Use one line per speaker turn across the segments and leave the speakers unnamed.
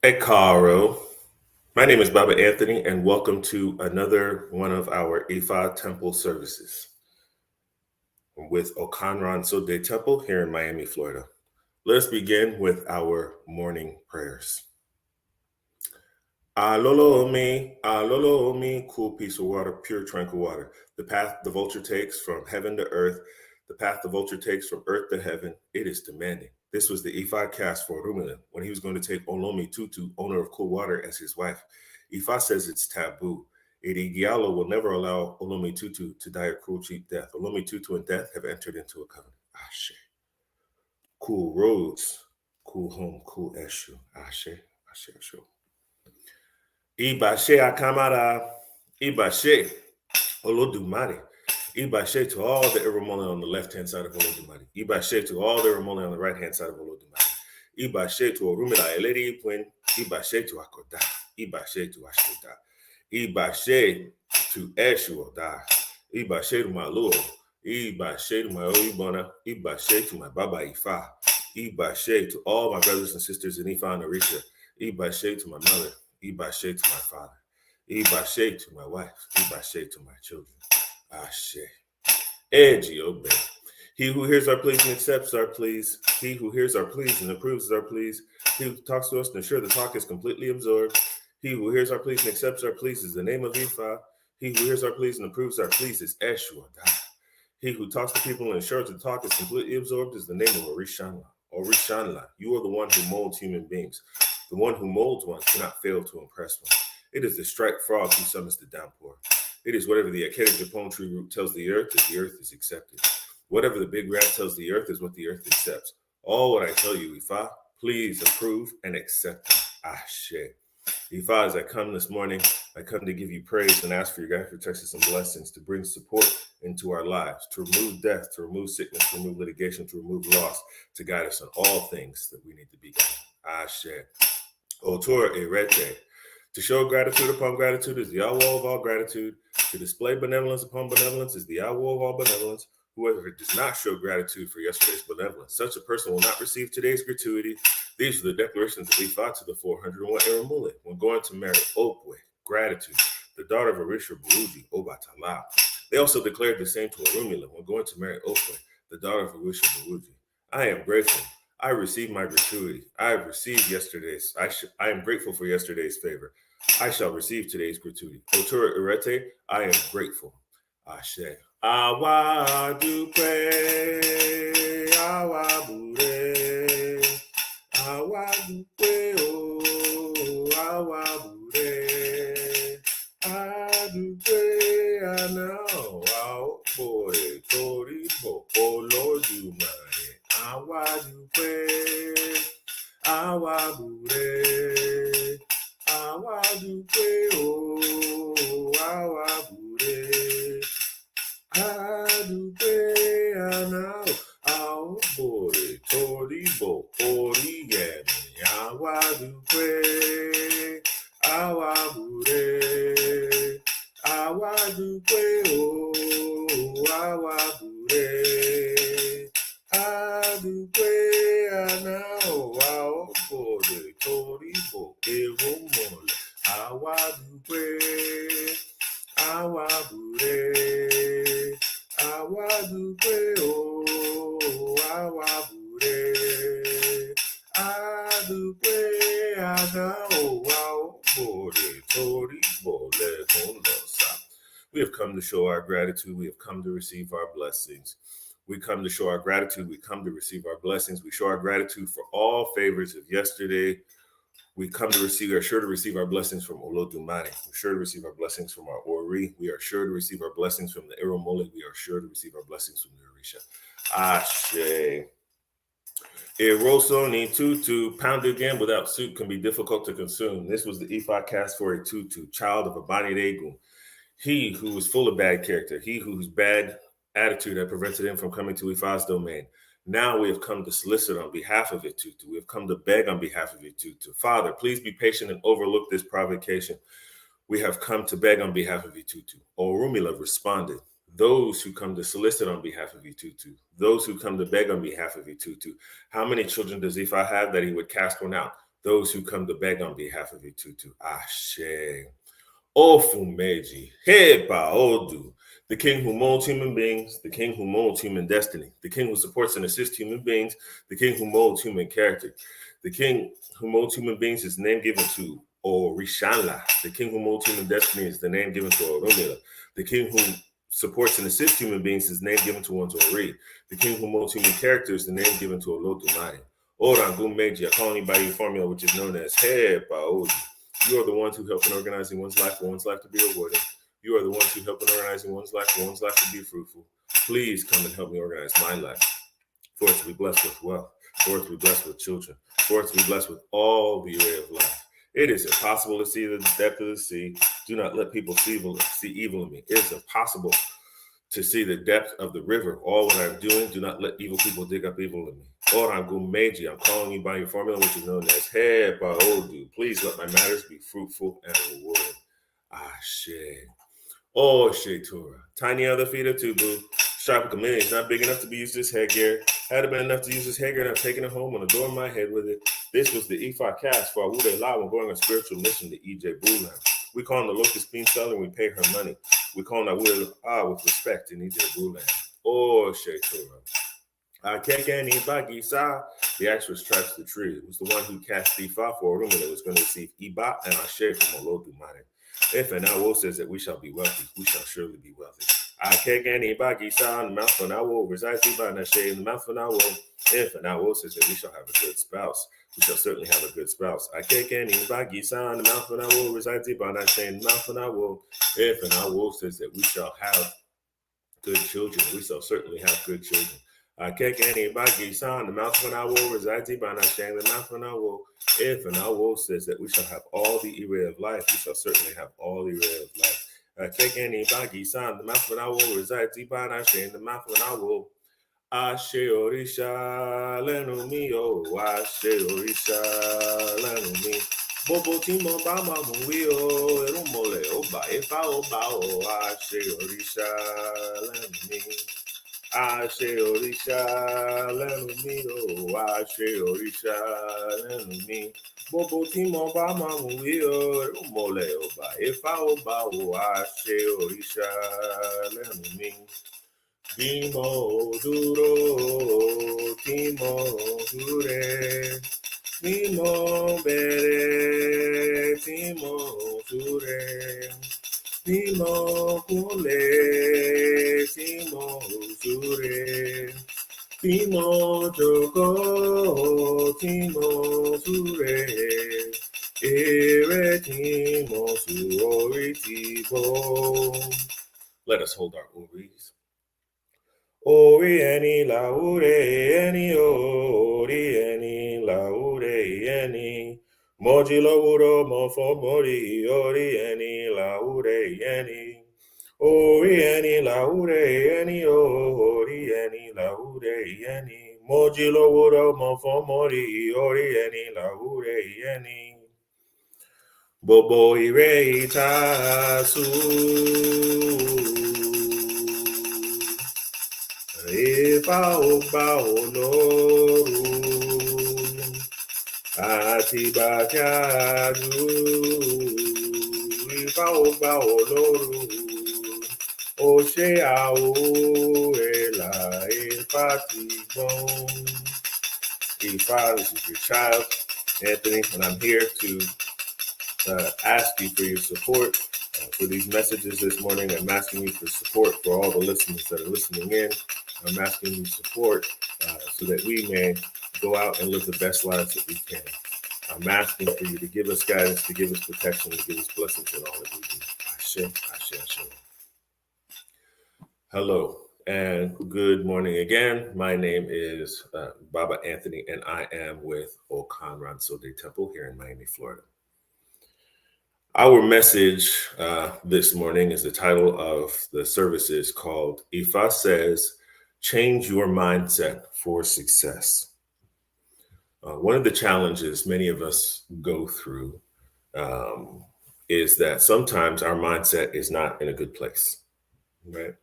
Hey, Caro. My name is Baba Anthony, and welcome to another one of our Ifa Temple services with Okanran Sode Temple here in Miami, Florida. Let us begin with our morning prayers. Alolo omi, cool piece of water, pure tranquil water. The path the vulture takes from heaven to earth, the path the vulture takes from earth to heaven, it is demanding. This was the Ifa cast for Rumilin when he was going to take Olomi Tutu, owner of Cool Water, as his wife. Ifa says it's taboo. Irigialo will never allow Olomi Tutu to die a cruel, cheap death. Olomi Tutu and death have entered into a covenant. Ashe. Cool roads, cool home, cool eshu. Ashe, ashe, ashe. Ibashe Akamara, Ibashe Olodumare, Ibashe to all the Iromole on the left hand side of Olodumare, Ibashe to all the Iromole on the right hand side of Olodumare, Ibashe to Orumila Eleri Puen, Ibashe to Akoda, Ibashe to Ashoda, Ibashe to Eshuoda, Ibashe to my Lord, Ibashe to my Oibona, Ibashe to my Baba Ifa, Ibashe to all my brothers and sisters in Ifa and Orisha, Ibashe to my mother, Ibashe to my father, Ibashe to my wife, Ibashe to my children. Ashe. Eji obey. He who hears our pleas and accepts our pleas, he who hears our pleas and approves our pleas, he who talks to us to ensure the talk is completely absorbed, he who hears our pleas and accepts our pleas is the name of Ifa, he who hears our pleas and approves our pleas is Eshuada. He who talks to people and ensures the talk is completely absorbed is the name of Orishanla. Orishanla, you are the one who molds human beings. The one who molds one cannot fail to impress one. It is the striped frog who summons the downpour. It is whatever the Acadia Japon tree root tells the earth that the earth is accepted. Whatever the big rat tells the earth is what the earth accepts. All what I tell you, Ifa, please approve and accept it. Ashe. Ifa, as I come this morning, I come to give you praise and ask for your guidance, protection, and blessings to bring support into our lives, to remove death, to remove sickness, to remove litigation, to remove loss, to guide us in all things that we need to be guided. Ashe. Otor erete. To show gratitude upon gratitude is the awo of all gratitude. To display benevolence upon benevolence is the awo of all benevolence. Whoever does not show gratitude for yesterday's benevolence, such a person will not receive today's gratuity. These are the declarations that we fought to the 401 Eramule when going to marry Opwe, gratitude, the daughter of Arisha Buruji, Obatala. They also declared the same to Arumila when going to marry Opwe, the daughter of Arisha Buruji. I am grateful. I received my gratuity. I have received yesterday's. I am grateful for yesterday's favor. I shall receive today's gratuity. Otura Irete, I am grateful. Ashe. Awa dupe, awa bure, awa dupe o, awa bure, adupe anao, ao boy, tori bo, olodumare, awa dupe, awa bure, awa dupe o, awa bure. Adupe anao, ao boy, tori bo, ori yemi, awa dupe, awa bure, awa dupe o, awa bure, adupe anao, ao boy, tori bo, eromole, awa dupe, awa bure, awa dupe o, awa bure, adupe anao, ao boy, tori bo, le kondosa. We have come to show our gratitude. We have come to receive our blessings. We come to show our gratitude. We come to receive our blessings. We show our gratitude for all favors of yesterday. We come to receive, we are sure to receive our blessings from Olodumare. We're sure to receive our blessings from our Ori. We are sure to receive our blessings from the Iromole. We are sure to receive our blessings from the Orisha. Ashe. Eroso ni tutu, pounded again without soup can be difficult to consume. This was the Ifa cast for a tutu, child of a Bani Regun. He who was full of bad character, he whose bad attitude had prevented him from coming to Ifa's domain. Now we have come to solicit on behalf of Itutu. We have come to beg on behalf of Itutu. Father, please be patient and overlook this provocation. We have come to beg on behalf of Itutu. Orumila responded. Those who come to solicit on behalf of Itutu, those who come to beg on behalf of Itutu. How many children does Ifa have that he would cast one out? those who come to beg on behalf of Itutu. Ashe. Ofumeji, Heba Odu, the king who molds human beings, the king who molds human destiny, the king who supports and assists human beings, the king who molds human character. The king who molds human beings is the name given to Orishanla. The king who molds human destiny is the name given to Orunmila. The king who supports and assists human beings is the name given to Ori. The king who molds human character is the name given to Olodumare. Orangu Meji, calling by your formula, which is known as Heba Odu. You are the ones who help in organizing one's life for one's life to be rewarded. You are the ones who help in organizing one's life for one's life to be fruitful. Please come and help me organize my life, for it to be blessed with wealth, for it to be blessed with children, for it to be blessed with all the array of life. It is impossible to see the depth of the sea. Do not let people see evil in me. It is impossible to see the depth of the river. All what I'm doing, do not let evil people dig up evil in me. Orangu Meiji, I'm calling you by your formula, which is known as Heba Odu. Please let my matters be fruitful and rewarded. Ashe. Oshe Torah. Tiny other feet of Tubu. Sharp community is not big enough to be used as headgear. Had it been enough to use this headgear, and I've taken it home and adorned my head with it. This was the Ifa cast for Awude La when going on a spiritual mission to EJ Bulan. We call him the locust bean seller and we pay her money. We call him Awude La with respect in EJ Bulan. Oshe Torah. The actual stripes the tree. It was the one who cast Ifa for Orunmila that was going to receive Iba and Ashe from Olodumare. If and Awo says that we shall be wealthy, we shall surely be wealthy. The mouth of Awo resides Iba and Ashe in the mouth of Awo. If and Awo says that we shall have a good spouse, we shall certainly have a good spouse. The mouth of Awo resides Iba and Ashe in the mouth of Awo. If and Awo says that we shall have good children, we shall certainly have good children. The mouth of an owl resides in the mouth of an owl. If an owl says that we shall have all the array of life, we shall certainly have all the array of life. The mouth of an owl resides in the mouth of an owl. Ashe Orisha lenu mi o, Ashe Orisha lenu mi. Bobo timo bama muwi o, erumole oba efa oba o, Ashe Orisha lenu mi. Ashe Orisha lẹ́nu mi o, Ashe Orisha lẹ́nu mi. Gbogbo tí mo bá máa mú wí o, ìmọ̀lẹ̀ ọba, Ifá ọba o, Ashe Orisha lẹ́nu mi. Bí mo dúró, tí mo dúré, bí mo bẹ̀rẹ̀, tí mo dúré. Timo kule, Timo sure, Timo joko, Timo sure, ere Timo suori tibo. Let us hold our oris. Ori eni laure eni, ori eni laure eni. Moji lawuro mofo mori ori eni laure eni. Ori eni laure eni ori eni laure eni. Moji lawuro mofo mori ori eni laure eni. Bobo ire itasu. Ifa oba oloru. Àtìbàjáde Ifá ọba olóru ó ṣe àwò ẹ̀là Ifá ti gbọ́n. Ifá is your child, Anthony, and I'm here to ask you for your support for these messages this morning. I'm asking you for support for all the listeners that are listening in. I'm asking you support so that we may go out and live the best lives that we can. I'm asking for you to give us guidance, to give us protection, to give us blessings in all that we do. Ashe, Ashe, Ashe. Hello and good morning again. My name is Baba Anthony, and I am with Okan Ransode Temple here in Miami, Florida. Our message this morning is the title of the service is called Ifa Says, Change Your Mindset for Success. One of the challenges many of us go through is that sometimes our mindset is not in a good place, right?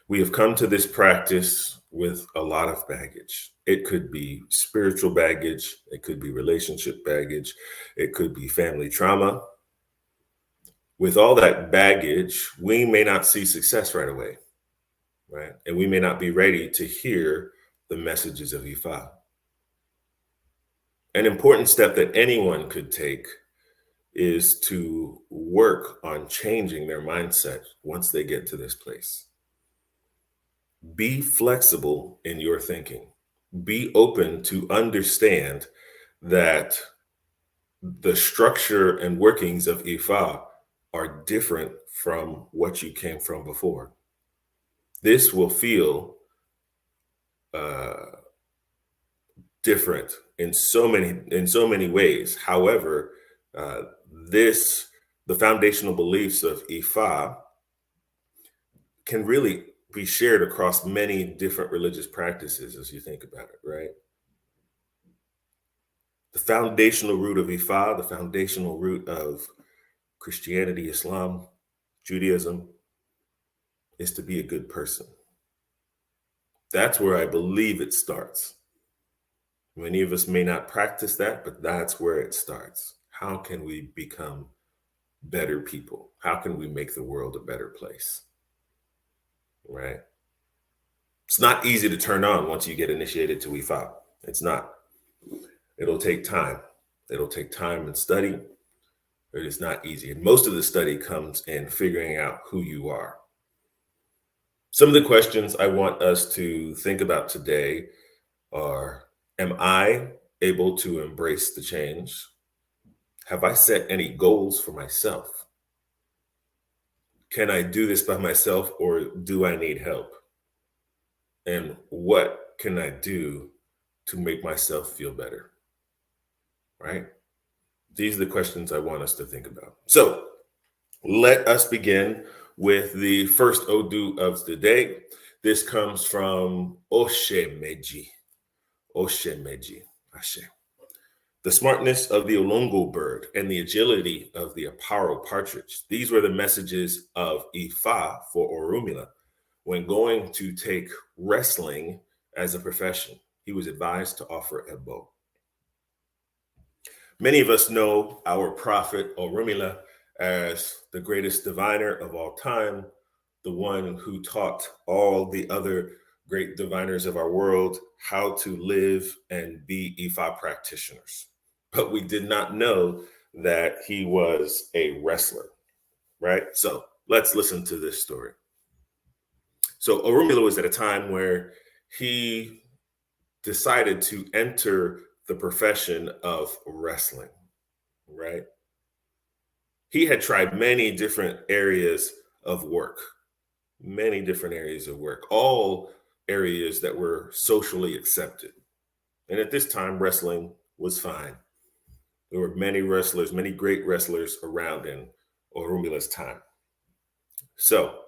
We have come to this practice with a lot of baggage. It could be spiritual baggage, it could be relationship baggage, it could be family trauma. With all that baggage, we may not see success right away, right? And we may not be ready to hear the messages of Ifa. An important step that anyone could take is to work on changing their mindset once they get to this place. Be flexible in your thinking. Be open to understand that the structure and workings of Ifa are different from what you came from before. This will feel uh, different in so many ways. However, uh, this the foundational beliefs of Ifa can really be shared across many different religious practices as you think about it, right? The foundational root of Ifa, the foundational root of Christianity, Islam, Judaism, is to be a good person. That's where I believe it starts. Many of us may not practice that, but that's where it starts. How can we become better people? How can we make the world a better place? Right? It's not easy to turn on once you get initiated to Ifa. It's not. It'll take time. It'll take time and study. It is not easy. And most of the study comes in figuring out who you are. Some of the questions I want us to think about today are: am I able to embrace the change? Have I set any goals for myself? Can I do this by myself or do I need help? And what can I do to make myself feel better? Right? These are the questions I want us to think about. So let us begin with the first Odu of the day. This comes from Oshemeji. Oshemeji. Ashe. The smartness of the Olongo bird and the agility of the Aparo partridge. These were the messages of Ifa for Orumila when going to take wrestling as a profession. He was advised to offer Ebo. Many of us know our prophet Orumila as the greatest diviner of all time, the one who taught all the other great diviners of our world how to live and be Ifa practitioners. But we did not know that he was a wrestler, right? So let's listen to this story. So Orumila was at a time where he decided to enter the profession of wrestling, right? He had tried many different areas of work, all areas that were socially accepted. And at this time, wrestling was fine. There were many wrestlers, many great wrestlers around in Orumila's time. So,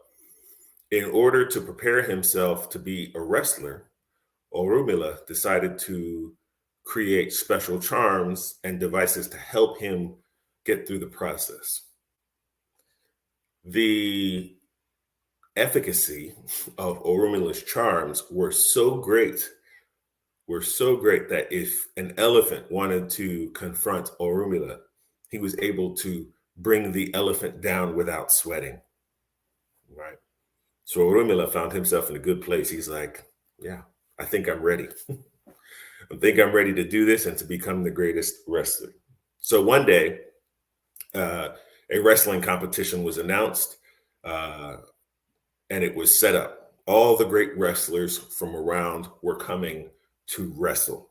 in order to prepare himself to be a wrestler, Orumila decided to create special charms and devices to help him get through the process. The efficacy of Orumila's charms were so great that if an elephant wanted to confront Orumila, he was able to bring the elephant down without sweating, right? So Orumila found himself in a good place. He's like, yeah, I think I'm ready. I think I'm ready to do this and to become the greatest wrestler. So one day, a wrestling competition was announced, and it was set up. All the great wrestlers from around were coming to wrestle,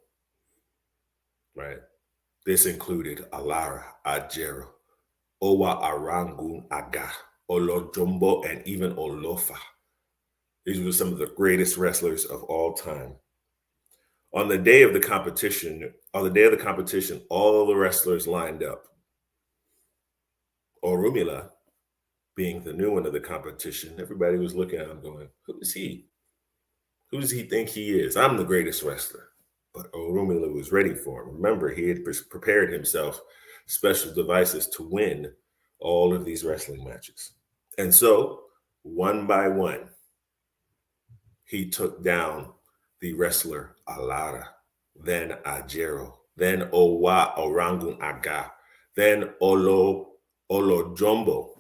right? This included Alara, Ajero, Owa Arangun Aga, Olojumbo, and even Olofa. These were some of the greatest wrestlers of all time. On the day of the competition, all the wrestlers lined up. Orumila, being the new one of the competition, everybody was looking at him going, who is he? Who does he think he is? I'm the greatest wrestler. But Orumila was ready for him. Remember, he had prepared himself special devices to win all of these wrestling matches. And so, one by one, he took down the wrestler Alara, then Ajero, then Owa Orangun Aga, then Olojombo,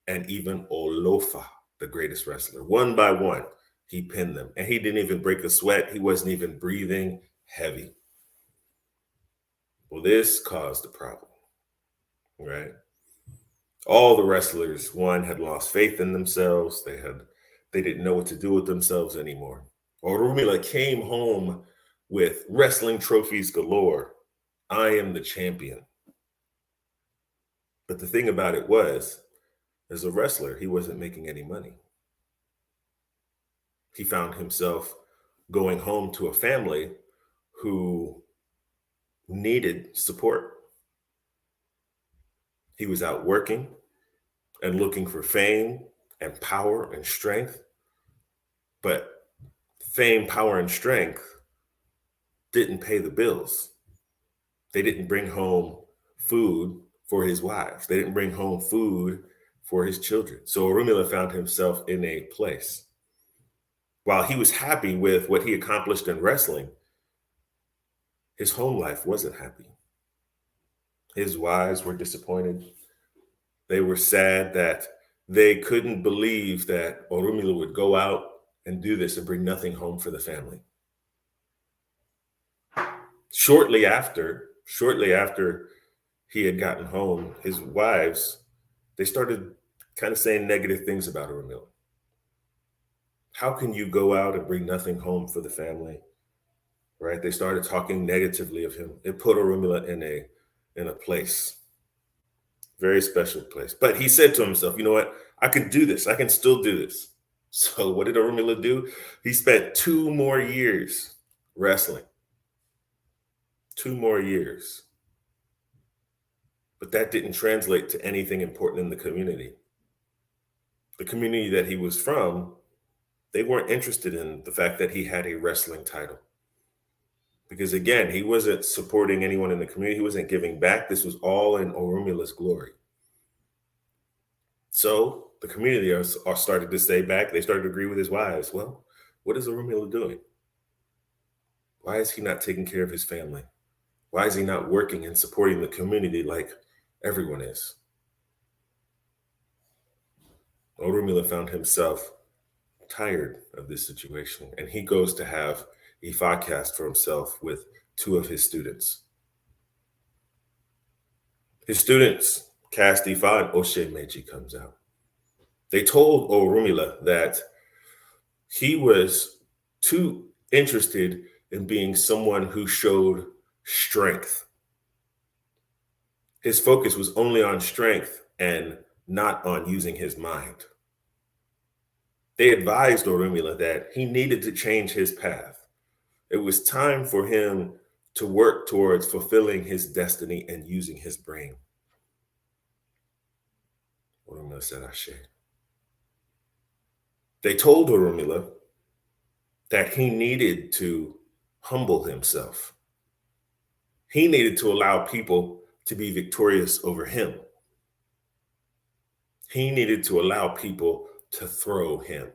and even Olofa, the greatest wrestler. One by one, he pinned them. And he didn't even break a sweat. He wasn't even breathing heavy. Well, this caused a problem, right? All the wrestlers, one, had lost faith in themselves. They didn't know what to do with themselves anymore. Orumila came home with wrestling trophies galore. I am the champion. But the thing about it was, as a wrestler, he wasn't making any money. He found himself going home to a family who needed support. He was out working and looking for fame and power and strength. But fame, power, and strength didn't pay the bills. They didn't bring home food for his wives. They didn't bring home food for his children. So Orunmila found himself in a place. While he was happy with what he accomplished in wrestling, his home life wasn't happy. His wives were disappointed. They were sad that they couldn't believe that Orunmila would go out and do this and bring nothing home for the family. Shortly after he had gotten home, his wives, they started kind of saying negative things about Orunmila. How can you go out and bring nothing home for the family? Right? They started talking negatively of him. It put Orunmila in a place, very special place. But he said to himself, you know what? I can do this. I can still do this. So what did Orunmila do? He spent 2 more years wrestling. 2 more years. But that didn't translate to anything important in the community. The community that he was from, they weren't interested in the fact that he had a wrestling title. Because again, he wasn't supporting anyone in the community. He wasn't giving back. This was all in Orunmila's glory. So the community are started to stay back. They started to agree with his wives. Well, what is Orunmila doing? Why is he not taking care of his family? Why is he not working and supporting the community like everyone is? Orunmila found himself tired of this situation, and he goes to have Ifa cast for himself with 2 of his students. His students cast Ifa, and Oshe Meiji comes out. They told Orunmila that he was too interested in being someone who showed strength. His focus was only on strength and not on using his mind. They advised Orunmila that he needed to change his path. It was time for him to work towards fulfilling his destiny and using his brain. Orunmila said, Ashe. They told Orunmila that he needed to humble himself. He needed to allow people to be victorious over him. He needed to allow people to throw him.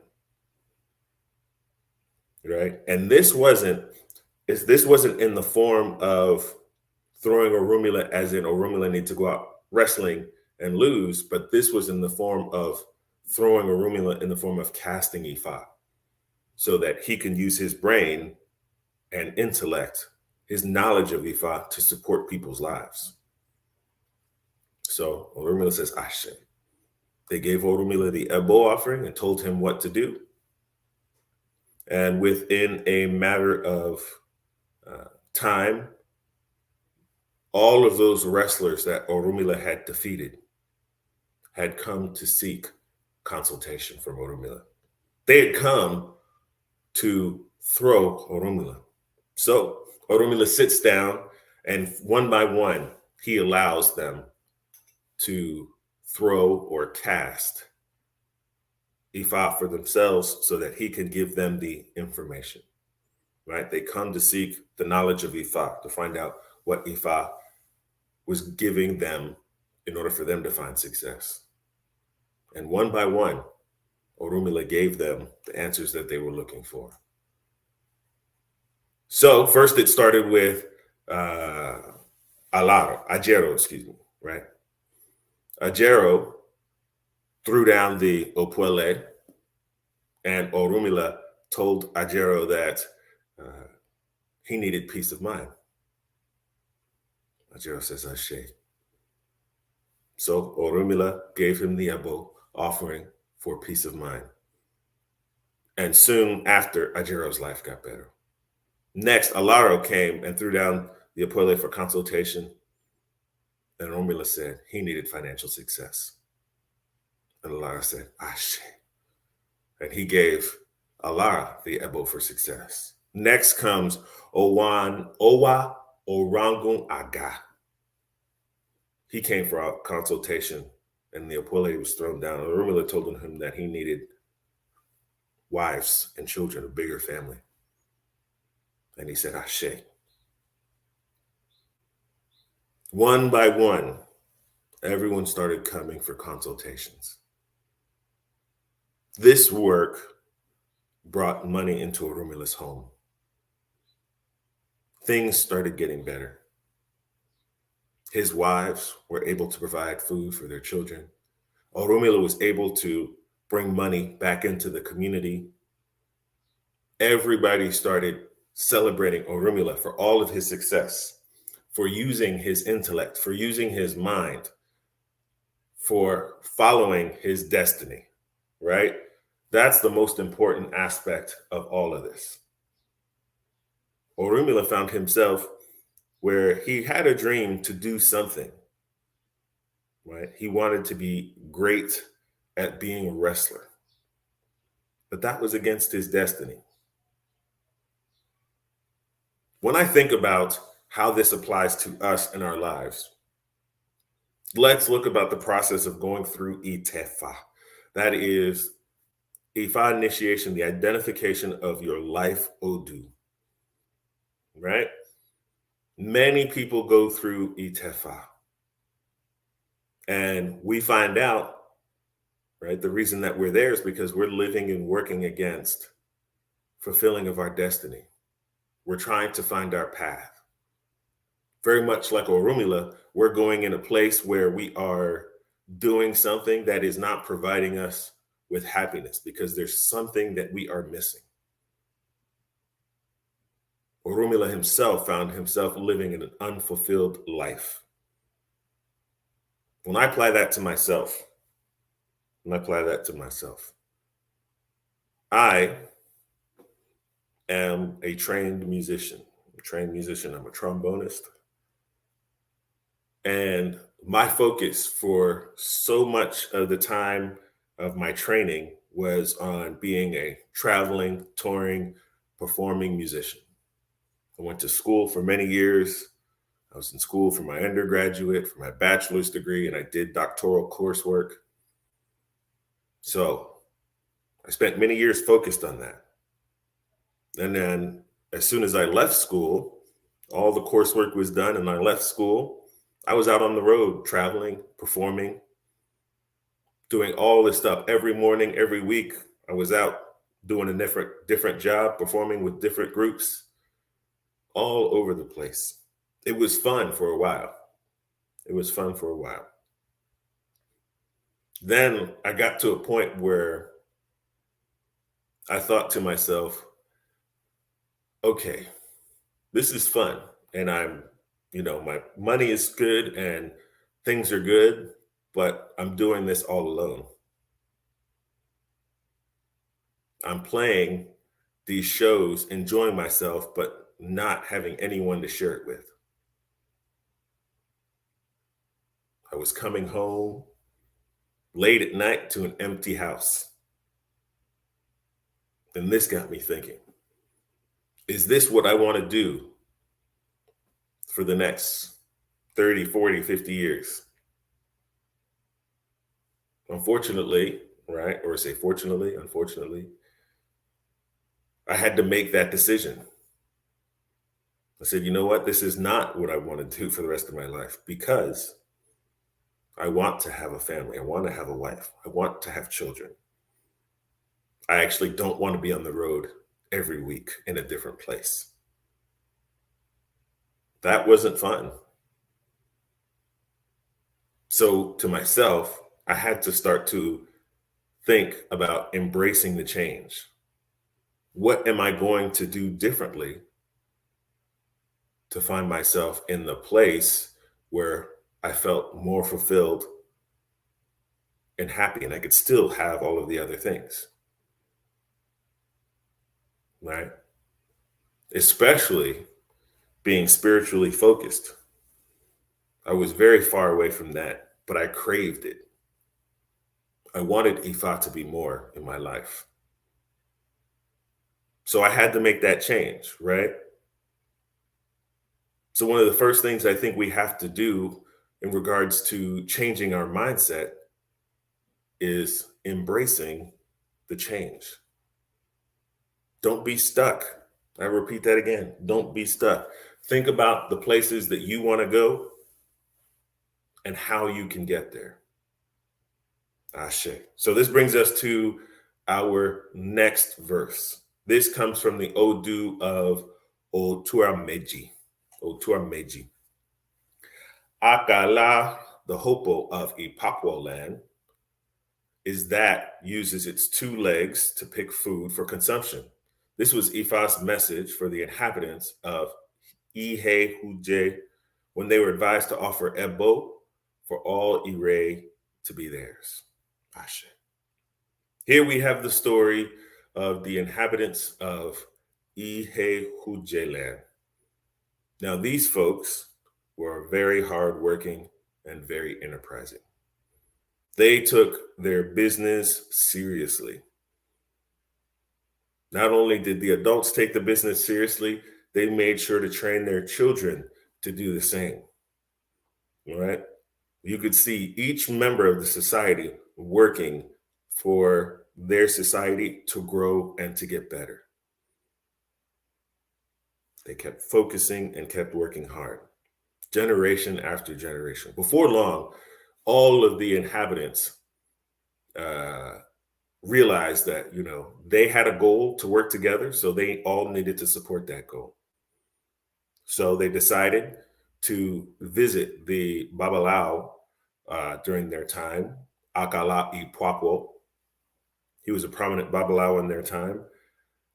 Right? And this wasn't in the form of throwing Orunmila as in Orunmila need to go out wrestling and lose, but this was in the form of throwing Orunmila in the form of casting Ifa so that he can use his brain and intellect, his knowledge of Ifa to support people's lives. So Orunmila says, Ashe. They gave Orunmila the Ebo offering and told him what to do. And within a matter of time, all of those wrestlers that Orunmila had defeated had come to seek consultation from Orunmila. They had come to throw Orunmila. So Orunmila sits down, and one by one, he allows them to throw or cast Ifa for themselves so that he can give them the information, right? They come to seek the knowledge of Ifa, to find out what Ifa was giving them in order for them to find success. And one by one, Orunmila gave them the answers that they were looking for. So first it started with Ajero, excuse me, right? Ajero threw down the Opuele, and Orumila told Ajero that uh, he needed peace of mind. Ajero says, Ashe. So Orumila gave him the Ebo offering for peace of mind. And soon after, Ajero's life got better. Next, Alaro came and threw down the Apole for consultation. And Orumila said he needed financial success. And Alaro said, Ashe. And he gave Alara the Ebo for success. Next comes Owa Orangun Aga. He came for a consultation, and the Apole was thrown down. Orumila told him that he needed wives and children, a bigger family. And he said, Ashe. One by one, everyone started coming for consultations. This work brought money into Orumila's home. Things started getting better. His wives were able to provide food for their children. Orumila was able to bring money back into the community. Everybody started celebrating Orumila for all of his success, for using his intellect, for using his mind, for following his destiny, right? That's the most important aspect of all of this. Orumila found himself where he had a dream to do something, right? He wanted to be great at being a wrestler, but that was against his destiny. When I think about how this applies to us in our lives, let's look about the process of going through Itefa. That is Ifa initiation, the identification of your life Odu, right? Many people go through Itefa. And we find out, right, the reason that we're there is because we're living and working against fulfilling of our destiny. We're trying to find our path. Very much like Orumila, we're going in a place where we are doing something that is not providing us with happiness because there's something that we are missing. Orumila himself found himself living in an unfulfilled life. When I apply that to myself, I am a trained musician. I'm a trombonist. And my focus for so much of the time of my training was on being a traveling, touring, performing musician. I went to school for many years. I was in school for my undergraduate, for my bachelor's degree, and I did doctoral coursework. So I spent many years focused on that. And then as soon as I left school, all the coursework was done and I left school. I was out on the road traveling, performing, doing all this stuff every morning, every week. I was out doing a different job, performing with different groups all over the place. It was fun for a while. Then I got to a point where I thought to myself, okay, this is fun. And my money is good and things are good, but I'm doing this all alone. I'm playing these shows, enjoying myself, but not having anyone to share it with. I was coming home late at night to an empty house. And this got me thinking, is this what I want to do for the next 30, 40, 50 years? Unfortunately, right? Or say fortunately, unfortunately, I had to make that decision. I said, you know what? This is not what I want to do for the rest of my life because I want to have a family. I want to have a wife. I want to have children. I actually don't want to be on the road every week in a different place. That wasn't fun. So to myself, I had to start to think about embracing the change. What am I going to do differently to find myself in the place where I felt more fulfilled and happy, and I could still have all of the other things, right? Especially being spiritually focused. I was very far away from that, but I craved it. I wanted Ifa to be more in my life. So I had to make that change, right? So one of the first things I think we have to do in regards to changing our mindset is embracing the change. Don't be stuck. I repeat that again. Don't be stuck. Think about the places that you want to go and how you can get there. Ashe. So this brings us to our next verse. This comes from the Odu of Oturameji. Oturameji. Akala, the hopo of Ipapwa land, is that uses its two legs to pick food for consumption. This was Ifa's message for the inhabitants of Ihe Huje when they were advised to offer Ebo for all Ire to be theirs. Ashe. Here we have the story of the inhabitants of Ihe Huje land. Now, these folks were very hardworking and very enterprising. They took their business seriously. Not only did the adults take the business seriously, they made sure to train their children to do the same. All right. You could see each member of the society working for their society to grow and to get better. They kept focusing and kept working hard, generation after generation. Before long, all of the inhabitants uh, realized that they had a goal to work together, so they all needed to support that goal. So they decided to visit the Babalao during their time, Akala Ipwapo. He was a prominent Babalao in their time,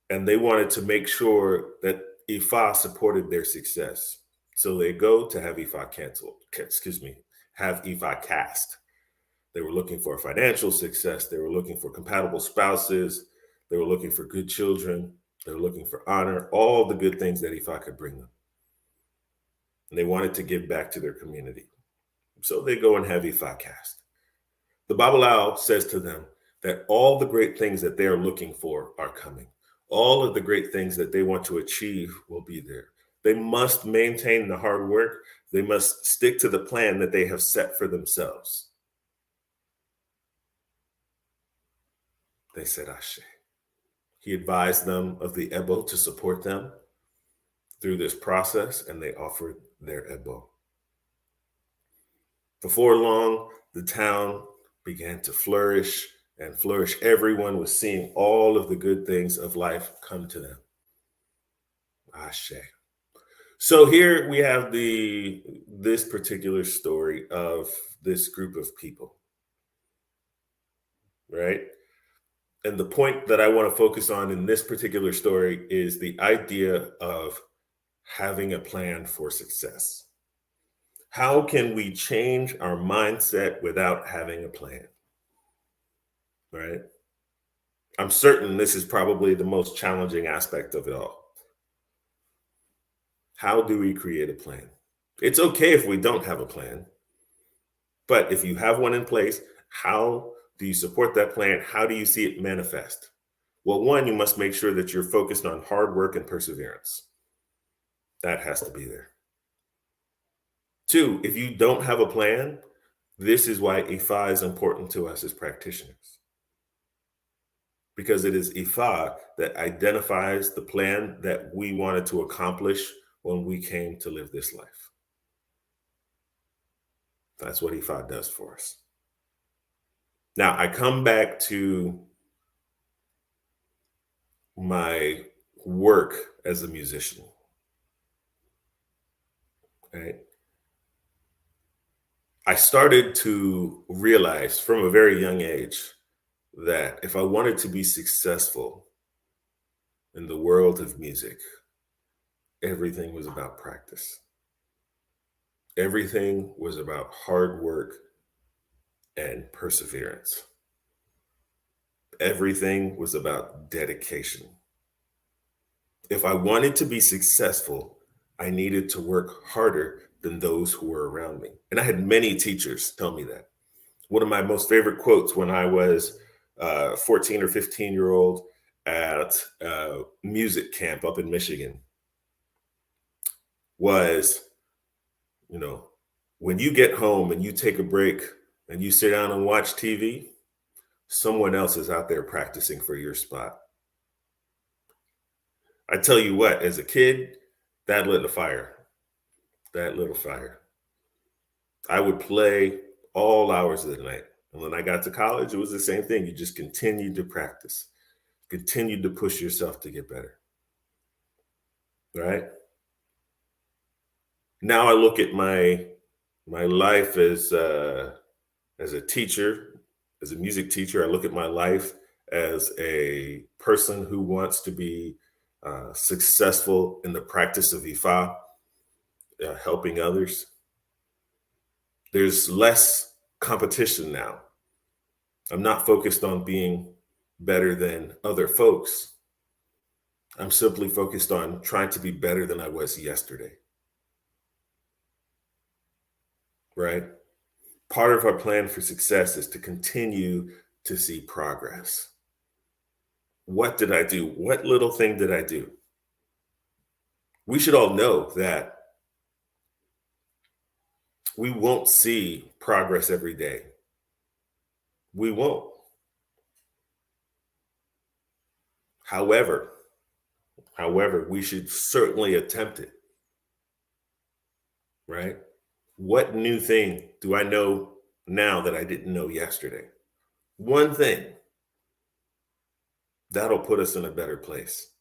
and they wanted to make sure that Ifa supported their success. So they go to have Ifa have Ifa cast. They were looking for financial success. They were looking for compatible spouses. They were looking for good children. They were looking for honor, all the good things that Ifa could bring them. And they wanted to give back to their community. So they go and have Ifa cast. The Babalao says to them that all the great things that they are looking for are coming. All of the great things that they want to achieve will be there. They must maintain the hard work. They must stick to the plan that they have set for themselves. They said Ashe. He advised them of the Ebo to support them through this process, and they offered their Ebo. Before long, the town began to flourish and flourish. Everyone was seeing all of the good things of life come to them. Ashe. So here we have this particular story of this group of people, right? And the point that I want to focus on in this particular story is the idea of having a plan for success. How can we change our mindset without having a plan? Right? I'm certain this is probably the most challenging aspect of it all. How do we create a plan? It's okay if we don't have a plan, but if you have one in place, how do you support that plan? How do you see it manifest? Well, one, you must make sure that you're focused on hard work and perseverance. That has to be there. Two, if you don't have a plan, this is why Ifa is important to us as practitioners. Because it is Ifa that identifies the plan that we wanted to accomplish when we came to live this life. That's what Ifa does for us. Now, I come back to my work as a musician. right? I started to realize from a very young age that if I wanted to be successful in the world of music, everything was about practice. Everything was about hard work and perseverance. Everything was about dedication. If I wanted to be successful, I needed to work harder than those who were around me. And I had many teachers tell me that. One of my most favorite quotes when I was 14 or 15-year-old at music camp up in Michigan was, you know, when you get home and you take a break and you sit down and watch TV, someone else is out there practicing for your spot. I tell you what, as a kid, that lit a fire. That lit a fire. I would play all hours of the night. And when I got to college, it was the same thing. You just continued to practice, continued to push yourself to get better. Right? Now I look at my life as a teacher, as a music teacher. I look at my life as a person who wants to be successful in the practice of Ifa, helping others. There's less competition now. I'm not focused on being better than other folks. I'm simply focused on trying to be better than I was yesterday. Right? Part of our plan for success is to continue to see progress. What did I do? What little thing did I do? We should all know that we won't see progress every day. We won't. However, we should certainly attempt it, right? What new thing do I know now that I didn't know yesterday? One thing that'll put us in a better place.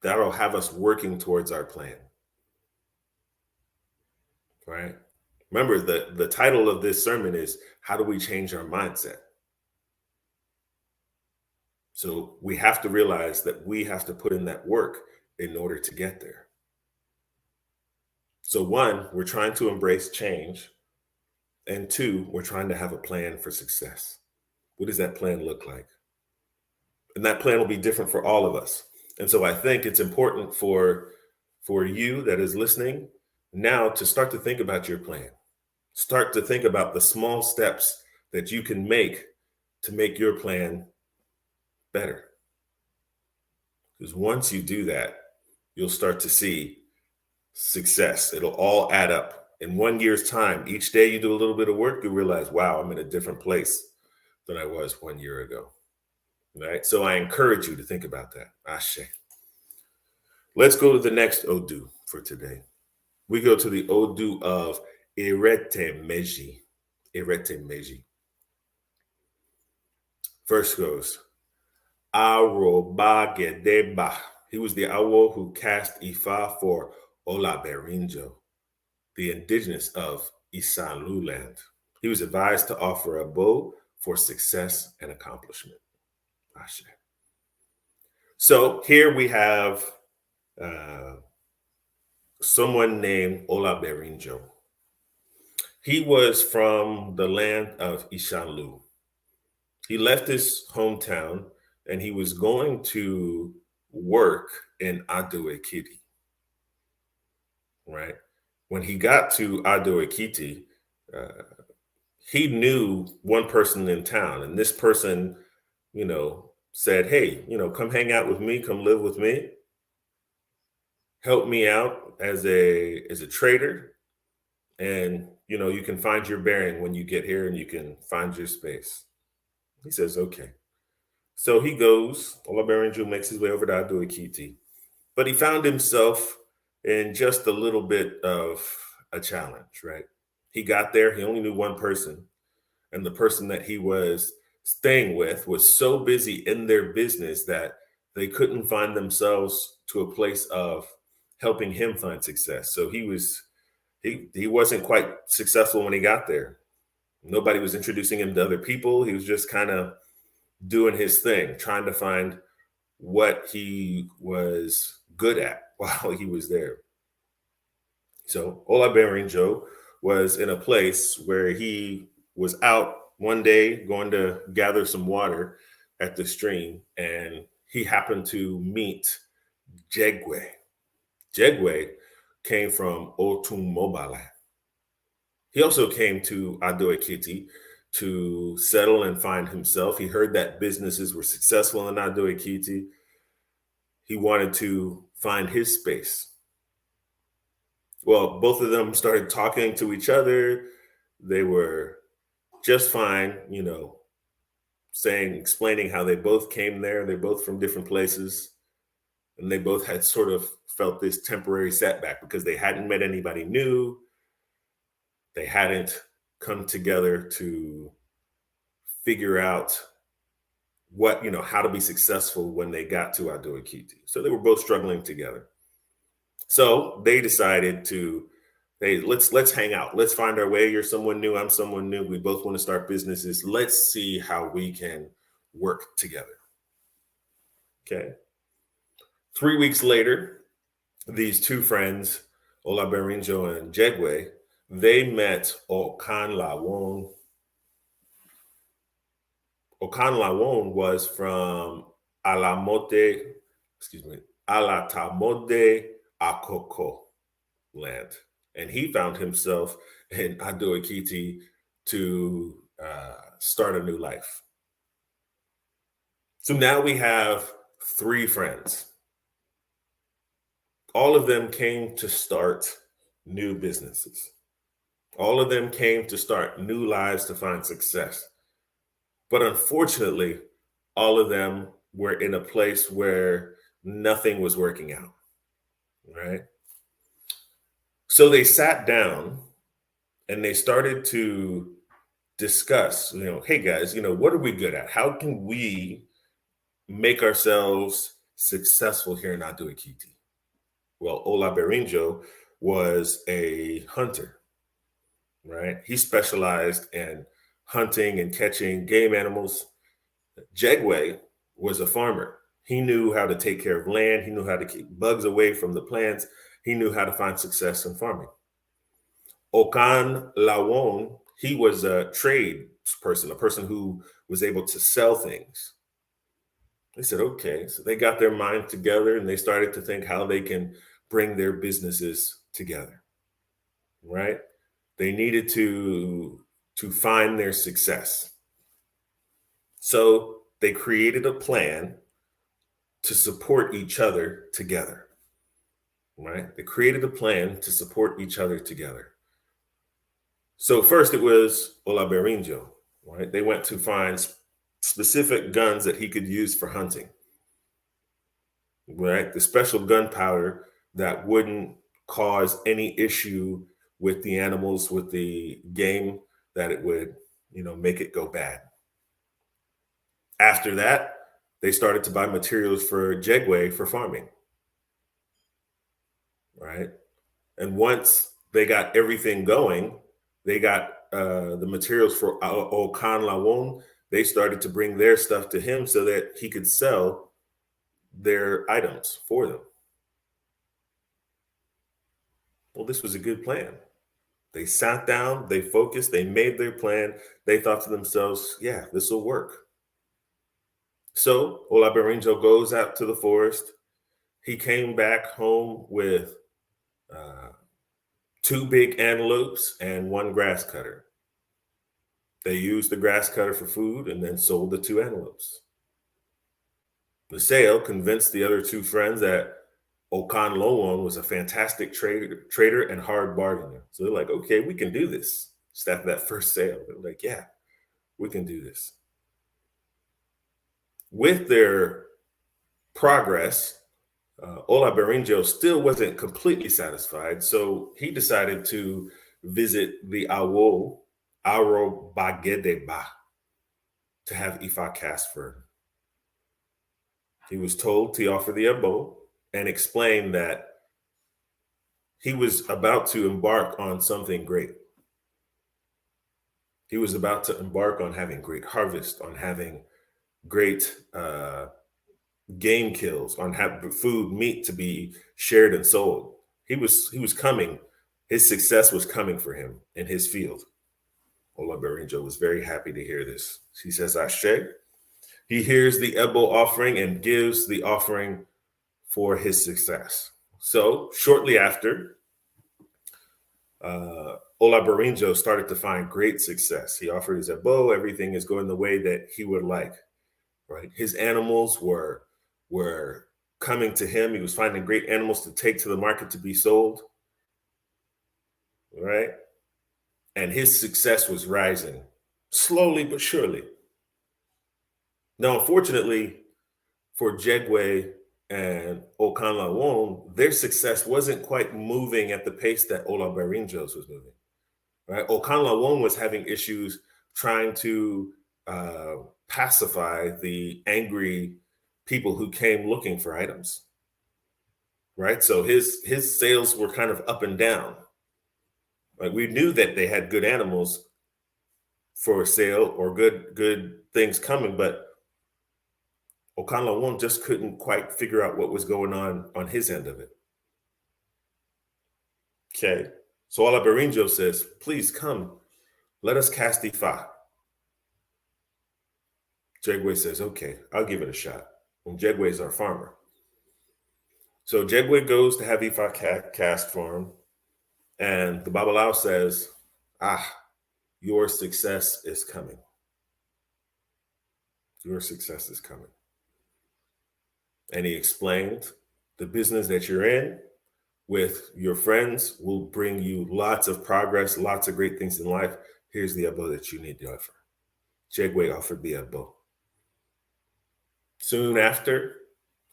That'll have us working towards our plan, right? Remember, the title of this sermon is How Do We Change Our Mindset? So we have to realize that we have to put in that work in order to get there. So one, we're trying to embrace change. And two, we're trying to have a plan for success. What does that plan look like? And that plan will be different for all of us. And so I think it's important for you that is listening now to start to think about your plan. Start to think about the small steps that you can make to make your plan better. Because once you do that, you'll start to see success. It'll all add up. In 1 year's time, each day you do a little bit of work, you realize, wow, I'm in a different place than I was 1 year ago. Right? So I encourage you to think about that. Ashe. Let's go to the next Odu for today. We go to the Odu of Irete Meji. Irete Meji. First goes, Arobagedeba. He was the Awo who cast Ifa for Olaberinjo, the indigenous of Isanlu land. He was advised to offer a bow for success and accomplishment. Ashe. So here we have someone named Olaberinjo. He was from the land of Ishanlu. He left his hometown and he was going to work in Ado Ekiti. Right? When he got to Ado Ekiti, he knew one person in town, and this person, said, "Hey, come hang out with me, come live with me, help me out as a trader, and you can find your bearing when you get here, and you can find your space." He says, "Okay." So he goes. Olaberinjo makes his way over to Ado Ekiti, but he found himself in just a little bit of a challenge. Right? He got there. He only knew one person, and the person that he was staying with was so busy in their business that they couldn't find themselves to a place of helping him find success. So he was He wasn't quite successful when he got there. Nobody was introducing him to other people. He was just kind of doing his thing, trying to find what he was good at while he was there. So Olaberin was in a place where he was out one day going to gather some water at the stream, and he happened to meet Jegwe. Jegwe came from Otun Mobile. He also came to Ado Ekiti to settle and find himself. He heard that businesses were successful in Ado Ekiti. He wanted to find his space. Well, both of them started talking to each other. They were just fine, explaining how they both came there. They're both from different places. And they both had sort of felt this temporary setback because they hadn't met anybody new. They hadn't come together to figure out how to be successful when they got to Ado Ekiti. So they were both struggling together. So they decided hey, let's hang out. Let's find our way. You're someone new. I'm someone new. We both want to start businesses. Let's see how we can work together. Okay. 3 weeks later, these two friends, Olaberinjo and Jegwe, they met Okan Lawon. Okan Lawon was from Alatamode Akoko land. And he found himself in Ado Ekiti to start a new life. So now we have 3 friends. All of them came to start new businesses. All of them came to start new lives to find success. But unfortunately, all of them were in a place where nothing was working out, right? So they sat down and they started to discuss, hey guys, what are we good at? How can we make ourselves successful here in Ado Ekiti? Well, Olaberinjo was a hunter, right? He specialized in hunting and catching game animals. Jegwe was a farmer. He knew how to take care of land. He knew how to keep bugs away from the plants. He knew how to find success in farming. Okan Lawon, he was a trade person, a person who was able to sell things. They said, okay. So they got their mind together and they started to think how they can bring their businesses together, right? They needed to find their success. So they created a plan to support each other together, right? They created a plan to support each other together. So first it was Olaberinjo, right? They went to find specific guns that he could use for hunting, right? The special gunpowder that wouldn't cause any issue with the animals, with the game, that it would, make it go bad. After that, they started to buy materials for Jegwe for farming, right? And once they got everything going, they got the materials for Okan Lawon. They started to bring their stuff to him so that he could sell their items for them. Well, this was a good plan. They sat down, they focused, they made their plan. They thought to themselves, yeah, this will work. So Olaberinjo goes out to the forest. He came back home with 2 big antelopes and 1 grass cutter. They used the grass cutter for food and then sold the 2 antelopes. The sale convinced the other 2 friends that Okan Lawon was a fantastic trader and hard bargainer. So they're like, okay, we can do this. Just after that first sale, they're like, yeah, we can do this. With their progress, Olaberinjo still wasn't completely satisfied. So he decided to visit the Awo, Aro Bagedeba, to have Ifa cast for him. He was told to offer the abo and explain that he was about to embark on something great. He was about to embark on having great harvest, on having great game kills, on having food, meat to be shared and sold. He was coming. His success was coming for him in his field. Olabarinjo was very happy to hear this. He says, Ashe. He hears the Ebo offering and gives the offering for his success. So shortly after, Olabarinjo started to find great success. He offered his Ebo. Everything is going the way that he would like, right? His animals were coming to him. He was finding great animals to take to the market to be sold, right? And his success was rising slowly but surely. Now, unfortunately for Jegwe and Okanlawon, their success wasn't quite moving at the pace that Olabarinjo's was moving, right? Okanlawon was having issues trying to pacify the angry people who came looking for items, right? So his sales were kind of up and down. Like we knew that they had good animals for sale or good things coming, but Okanlawon just couldn't quite figure out what was going on his end of it. Okay, so Olabarinjo says, "Please come, let us cast Ifa." Jegwe says, "Okay, I'll give it a shot." And Jegwe is our farmer. So Jegwe goes to have Ifa cast for him, and the Babalawo says, your success is coming. Your success is coming. And he explained the business that you're in with your friends will bring you lots of progress, lots of great things in life. Here's the Ebo that you need to offer. Jegwe offered the Ebo. Soon after,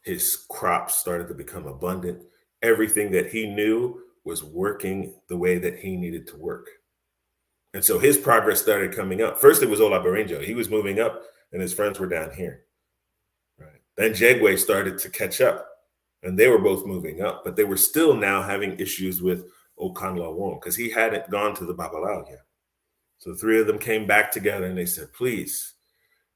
his crops started to become abundant. Everything that he knew was working the way that he needed to work. And so his progress started coming up. First, it was Olabarinjo. He was moving up, and his friends were down here. Right. Then Jegwe started to catch up, and they were both moving up, but they were still now having issues with Okanlawon because he hadn't gone to the Babalawo yet. So the three of them came back together, and they said, please,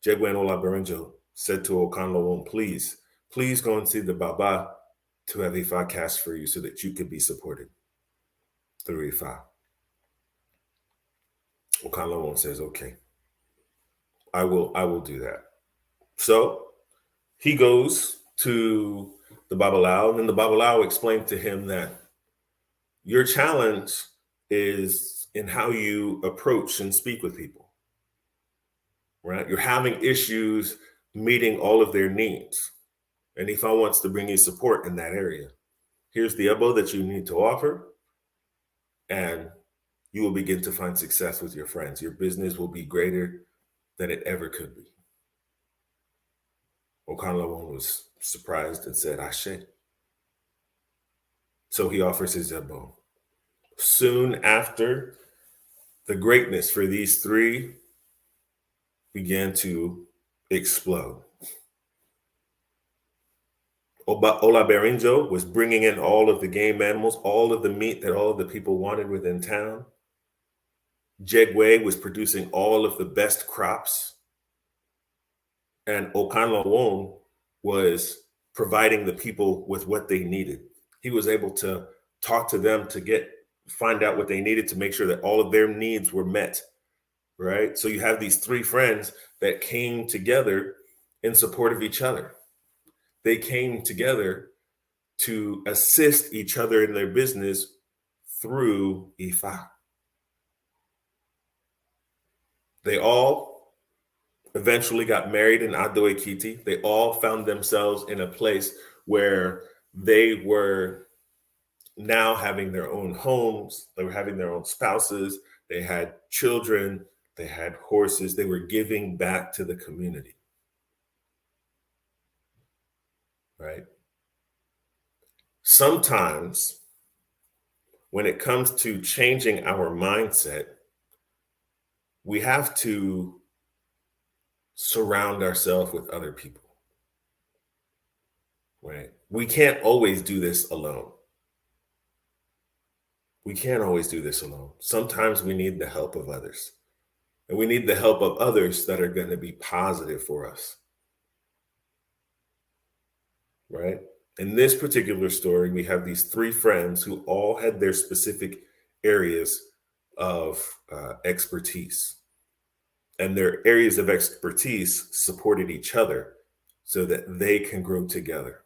Jegwe and Olabarinjo said to Okanlawon, please go and see the Baba to have Ifa cast for you so that you could be supported through Ifa. Okanlawon says, okay, I will do that. So he goes to the Babalawo, and the Babalawo explained to him that your challenge is in how you approach and speak with people, right? You're having issues meeting all of their needs. And Ifa wants to bring you support in that area. Here's the Ebo that you need to offer, and you will begin to find success with your friends. Your business will be greater than it ever could be. Okanlawon was surprised and said, Ashe. So he offers his Ebo. Soon after, the greatness for these three began to explode. Olabarinjo was bringing in all of the game animals, all of the meat that all of the people wanted within town. Jegwe was producing all of the best crops. And Okanlawon was providing the people with what they needed. He was able to talk to them to find out what they needed to make sure that all of their needs were met, right? So you have these three friends that came together in support of each other. They came together to assist each other in their business through Ifa. They all eventually got married in Ado Ekiti. They all found themselves in a place where they were now having their own homes. They were having their own spouses. They had children. They had horses. They were giving back to the community. Right? Sometimes when it comes to changing our mindset, we have to surround ourselves with other people. Right? We can't always do this alone. We can't always do this alone. Sometimes we need the help of others. And we need the help of others that are going to be positive for us, right? In this particular story, we have these three friends who all had their specific areas of expertise. And their areas of expertise supported each other so that they can grow together.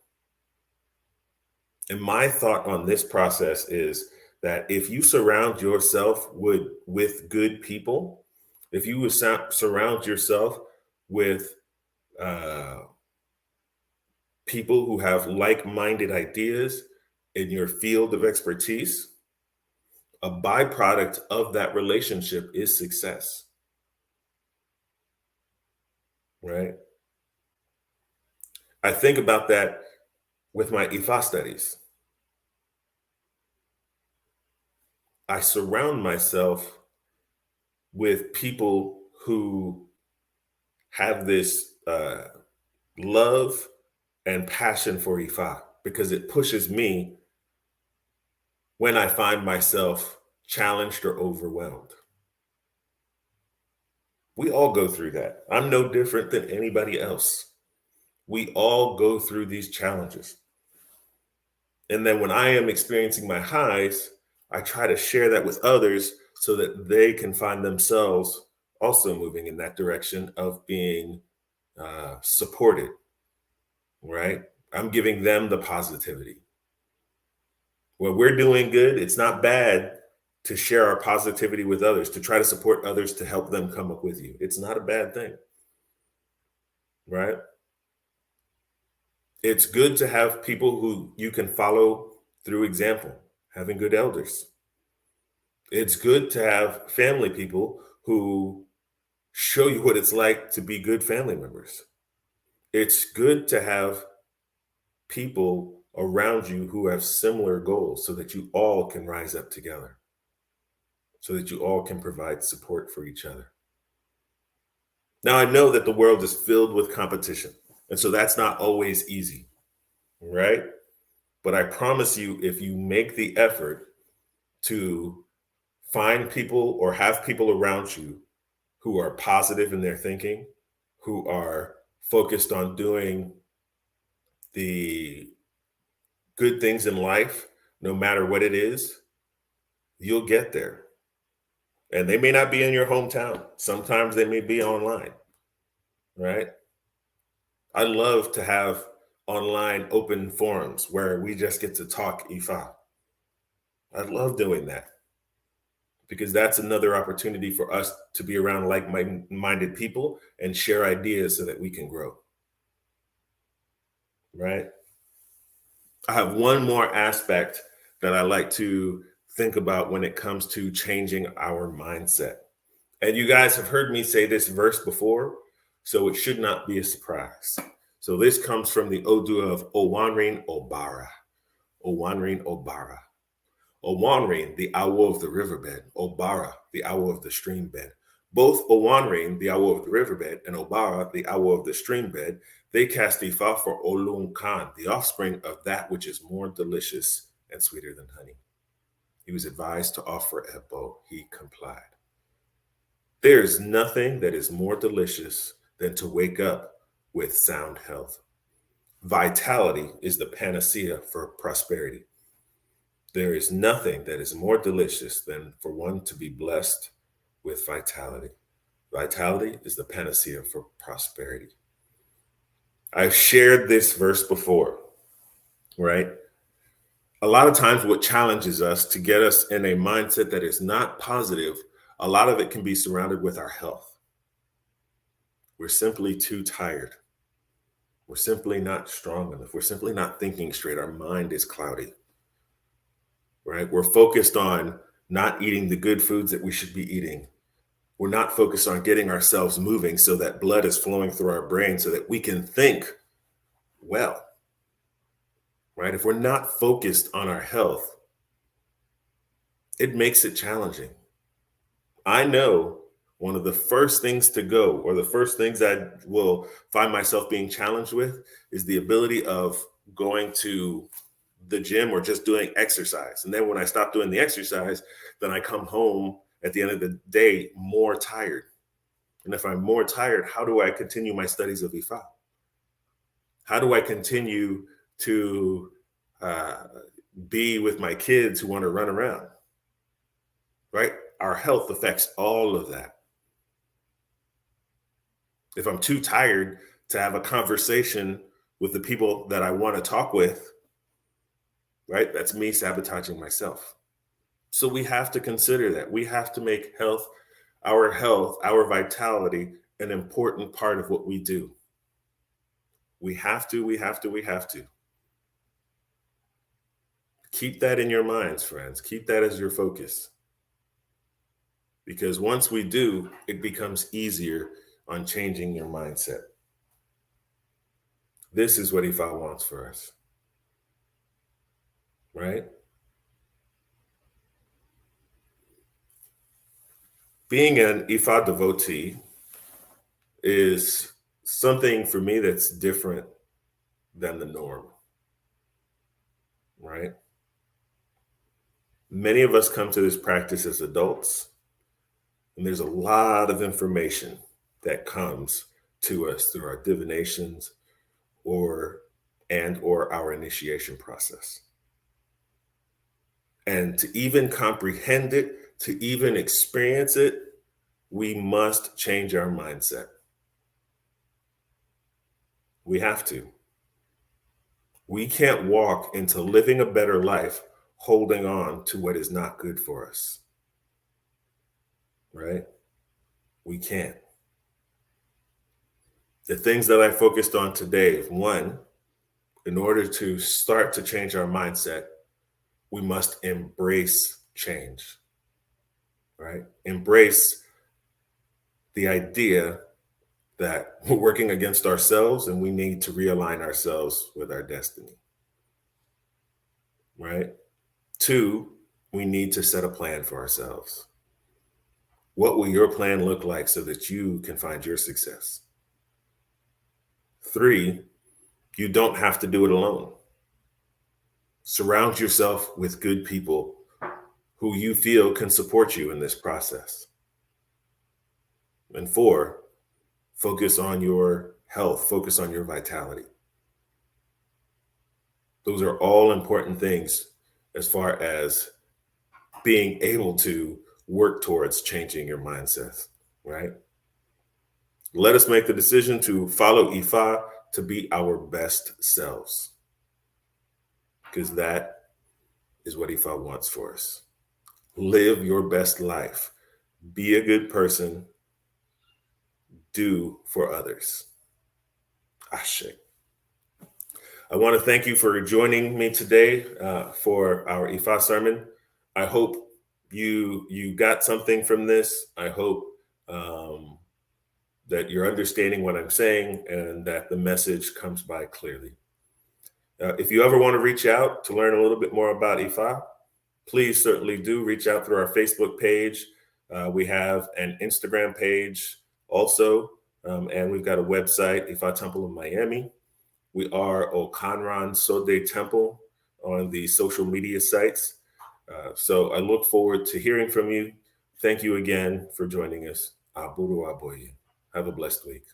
And my thought on this process is that if you surround yourself with good people, if you surround yourself with uh, people who have like-minded ideas in your field of expertise, a byproduct of that relationship is success, right? I think about that with my IFA studies. I surround myself with people who have this love and passion for Ifa because it pushes me when I find myself challenged or overwhelmed. We all go through that. I'm no different than anybody else. We all go through these challenges. And then when I am experiencing my highs, I try to share that with others so that they can find themselves also moving in that direction of being supported, right? I'm giving them the positivity. When we're doing good, it's not bad to share our positivity with others, to try to support others to help them come up with you. It's not a bad thing, right? It's good to have people who you can follow through example, having good elders. It's good to have family people who show you what it's like to be good family members. It's good to have people around you who have similar goals so that you all can rise up together, so that you all can provide support for each other. Now, I know that the world is filled with competition, and so that's not always easy, right? But I promise you, if you make the effort to find people or have people around you who are positive in their thinking, who are focused on doing the good things in life, no matter what it is, you'll get there. And they may not be in your hometown. Sometimes they may be online, right? I love to have online open forums where we just get to talk Ifa. I love doing that because that's another opportunity for us to be around like-minded people and share ideas so that we can grow, right? I have one more aspect that I like to think about when it comes to changing our mindset. And you guys have heard me say this verse before, so it should not be a surprise. So this comes from the Odu of Owanrin Obara. Owanrin Obara. Owanrin, the owl of the riverbed. Obara, the owl of the stream bed. Both Owanrin, the owl of the riverbed, and Obara, the owl of the stream bed, they cast Ifa for Olun Khan, the offspring of that which is more delicious and sweeter than honey. He was advised to offer Ebo. He complied. There is nothing that is more delicious than to wake up with sound health. Vitality is the panacea for prosperity. There is nothing that is more delicious than for one to be blessed with vitality. Vitality is the panacea for prosperity. I've shared this verse before, right? A lot of times, what challenges us to get us in a mindset that is not positive, a lot of it can be surrounded with our health. We're simply too tired. We're simply not strong enough. We're simply not thinking straight. Our mind is cloudy, right? We're focused on not eating the good foods that we should be eating. We're not focused on getting ourselves moving so that blood is flowing through our brain so that we can think well, right? If we're not focused on our health, it makes it challenging. I know one of the first things to go, or the first things I will find myself being challenged with, is the ability of going to the gym or just doing exercise. And then when I stop doing the exercise, then I come home at the end of the day more tired. And if I'm more tired, how do I continue my studies of Ifa? How do I continue to be with my kids who want to run around? Right? Our health affects all of that. If I'm too tired to have a conversation with the people that I want to talk with, right? That's me sabotaging myself. So we have to consider that. We have to make health, our vitality, an important part of what we do. We have to. Keep that in your minds, friends. Keep that as your focus. Because once we do, it becomes easier on changing your mindset. This is what Ifa wants for us. Right? Being an Ifa devotee is something for me that's different than the norm. Right? Many of us come to this practice as adults, and there's a lot of information that comes to us through our divinations or our initiation process. And to even comprehend it, to even experience it, we must change our mindset. We have to. We can't walk into living a better life holding on to what is not good for us. Right? We can't. The things that I focused on today, one, in order to start to change our mindset, we must embrace change, right? Embrace the idea that we're working against ourselves and we need to realign ourselves with our destiny, right? Two, we need to set a plan for ourselves. What will your plan look like so that you can find your success? Three, you don't have to do it alone. Surround yourself with good people who you feel can support you in this process. And four, focus on your health, focus on your vitality. Those are all important things as far as being able to work towards changing your mindset, right? Let us make the decision to follow Ifa to be our best selves, because that is what Ifa wants for us. Live your best life. Be a good person. Do for others. Ashe. I want to thank you for joining me today for our Ifa sermon. I hope you got something from this. I hope that you're understanding what I'm saying and that the message comes by clearly. If you ever want to reach out to learn a little bit more about Ifa, please certainly do reach out through our Facebook page. We have an Instagram page also, and we've got a website, Ifa Temple of Miami. We are Okanran Sode Temple on the social media sites. So I look forward to hearing from you. Thank you again for joining us. Aburu Aboye. Have a blessed week.